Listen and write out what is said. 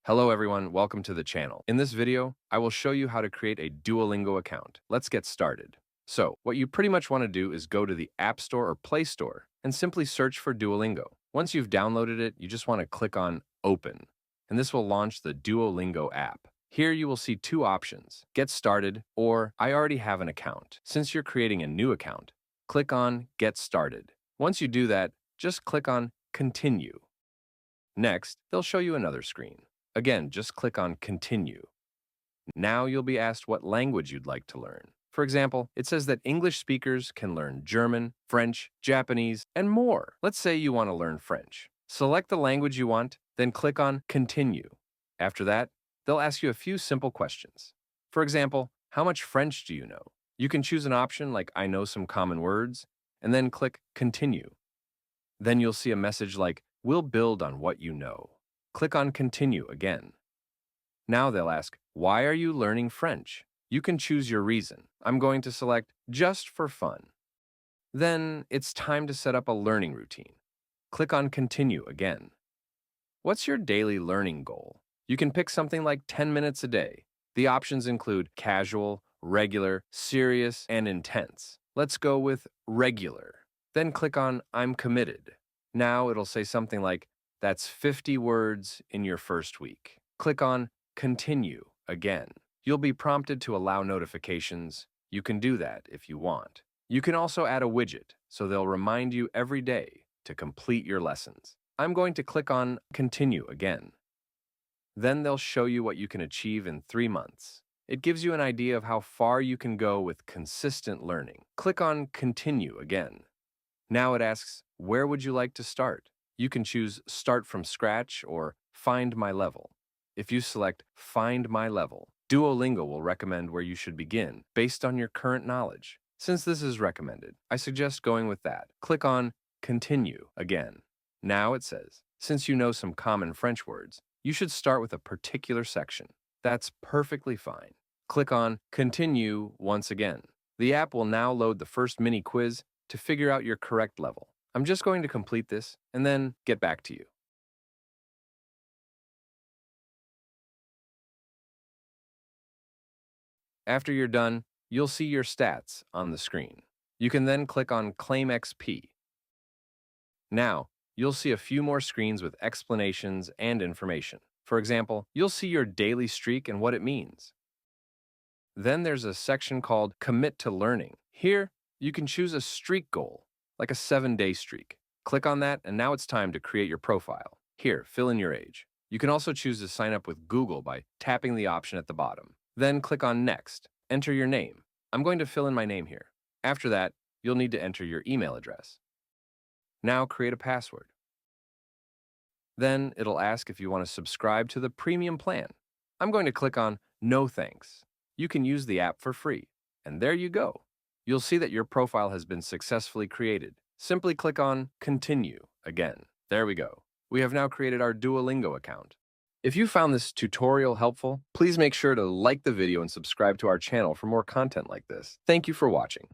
Hello everyone, welcome to the channel. In this video, I will show you how to create a Duolingo account. Let's get started. So, what you pretty much want to do is go to the App Store or Play Store and simply search for Duolingo. Once you've downloaded it, you just want to click on Open, and this will launch the Duolingo app. Here you will see two options, Get Started or I already have an account. Since you're creating a new account, click on Get Started. Once you do that, just click on Continue. Next, they'll show you another screen. Again, just click on Continue. Now you'll be asked what language you'd like to learn. For example, it says that English speakers can learn German, French, Japanese, and more. Let's say you want to learn French. Select the language you want, then click on Continue. After that, they'll ask you a few simple questions. For example, how much French do you know? You can choose an option like I know some common words, and then click Continue. Then you'll see a message like, We'll build on what you know. Click on Continue again. Now they'll ask, why are you learning French? You can choose your reason. I'm going to select just for fun. Then it's time to set up a learning routine. Click on Continue again. What's your daily learning goal? You can pick something like 10 minutes a day. The options include casual, regular, serious, and intense. Let's go with regular. Then click on I'm committed. Now it'll say something like, that's 50 words in your first week. Click on Continue again. You'll be prompted to allow notifications. You can do that if you want. You can also add a widget, so they'll remind you every day to complete your lessons. I'm going to click on Continue again. Then they'll show you what you can achieve in 3 months. It gives you an idea of how far you can go with consistent learning. Click on Continue again. Now it asks, where would you like to start? You can choose Start from Scratch or Find My Level. If you select Find My Level, Duolingo will recommend where you should begin based on your current knowledge. Since this is recommended, I suggest going with that. Click on Continue again. Now it says, since you know some common French words, you should start with a particular section. That's perfectly fine. Click on Continue once again. The app will now load the first mini quiz to figure out your correct level. I'm just going to complete this and then get back to you. After you're done, you'll see your stats on the screen. You can then click on Claim XP. Now, you'll see a few more screens with explanations and information. For example, you'll see your daily streak and what it means. Then there's a section called Commit to Learning. Here, you can choose a streak goal, like a 7-day streak. Click on that, and now it's time to create your profile. Here, fill in your age. You can also choose to sign up with Google by tapping the option at the bottom. Then click on Next. Enter your name. I'm going to fill in my name here. After that, you'll need to enter your email address. Now create a password. Then it'll ask if you want to subscribe to the premium plan. I'm going to click on No Thanks. You can use the app for free. And there you go. You'll see that your profile has been successfully created. Simply click on Continue again. There we go. We have now created our Duolingo account. If you found this tutorial helpful, please make sure to like the video and subscribe to our channel for more content like this. Thank you for watching.